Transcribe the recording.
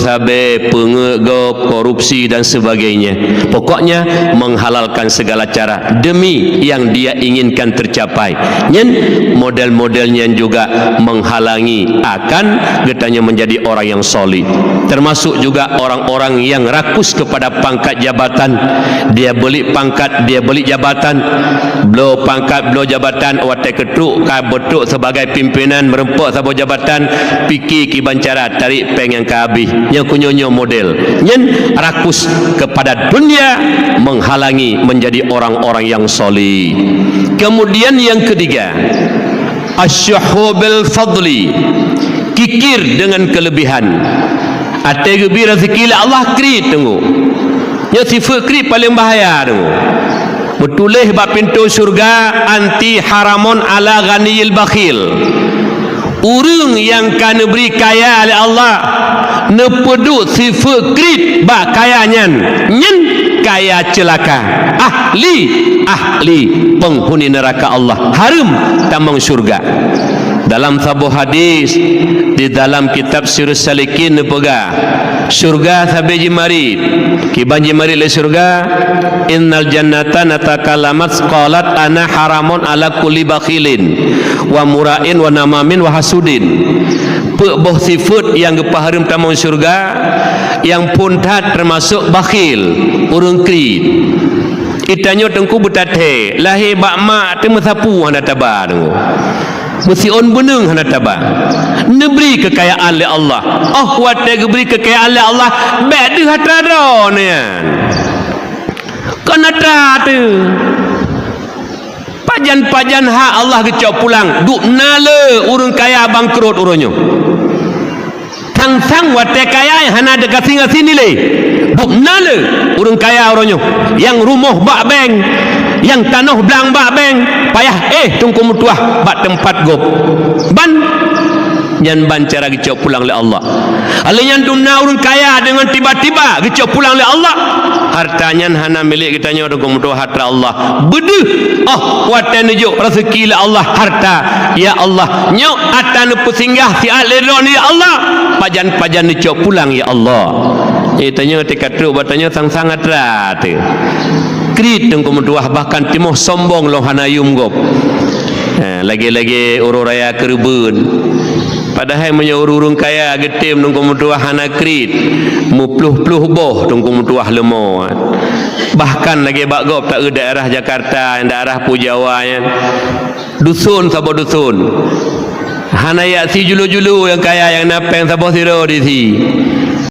sabe, pengegop, korupsi dan sebagainya. Pokoknya menghalalkan segala cara demi yang dia inginkan tercapai. Nyen model-modelnya juga menghalangi akan getanya menjadi orang yang solid. Termasuk juga orang-orang yang rakus kepada pangkat jabatan. Dia beli pangkat, dia beli jabatan. Belo pangkat, belo jabatan, watai ketuk, betuk sebagai pimpinan merempuk sebuah jabatan, fikir kibancara tarik peng yang kehabis. Yang kunyonyo model nyen rakus kepada dunia, menghalangi menjadi orang-orang yang solih. Kemudian yang ketiga, asyuhu bil fadli, kikir dengan kelebihan. Ate gebi rezeki Allah kri tunggu. Nya sifat kri paling bahaya tunggu. Betulih bab pintu surga anti haramun ala ghaniyil bakhil. Urang yang kana beri kaya oleh Allah nepedu sifat krit bak kayanya nyen kaya celaka, ahli penghuni neraka Allah, harum tambang surga. Dalam sebuah hadis di dalam kitab Sirus Salikin nepega surga sabe jimari kiban jimari le surga, innal jannata natakalamat qalat ana haramun ala kulli bakhilin wa mura'in wa namamin wa hasudin. Boh sifat yang gepaharum tamang surga yang puntat termasuk bakhil, urang krit. Itanyo tengku butate lahir bak mak te mesapu hana tabar tengku. Mesti on beneng hana tabar. Neberi kekayaan oleh Allah. Oh wate geberi kekayaan oleh Allah, bek de hatra donian. Kanatra tu. Pajan-pajan hak Allah kecok pulang. Duk nale urang kaya bangkrut uronyo. Sang-sang wate kaya hana dekat singa sini le. Duk nale urang kaya uronyo. Yang rumah bak beng, yang tanah belang bak beng, payah tungku mutuah bak tempat gop. Ban yan ban cara kecok pulang oleh Allah. Alanya dumna urang kaya dengan tiba-tiba kecok pulang oleh Allah. Hartanya hana milik kitanya tungku mutuah hatra Allah. Bedeh wate nujuk rezeki oleh Allah harta. Ya Allah, nyok atan pesinggah si alero ni ya Allah. Pajan-pajan dicok pulang ya Allah. Tanya dekat tu batanya sang-sang atra tu. Krit tengku mutuah bahkan timoh sombong lo hanayum gop. Lagi-lagi uru raya kerbun. Padahal punya urung kaya getim tengku mutuah hana krit. Mupluh-pluh boh tengku mutuah lemo. Bahkan lagi bak gop tak daerah Jakarta, daerah Pujawa yang dusun sabo dusun. Hana ya si julu-julu yang kaya yang napeng sabo siro di si.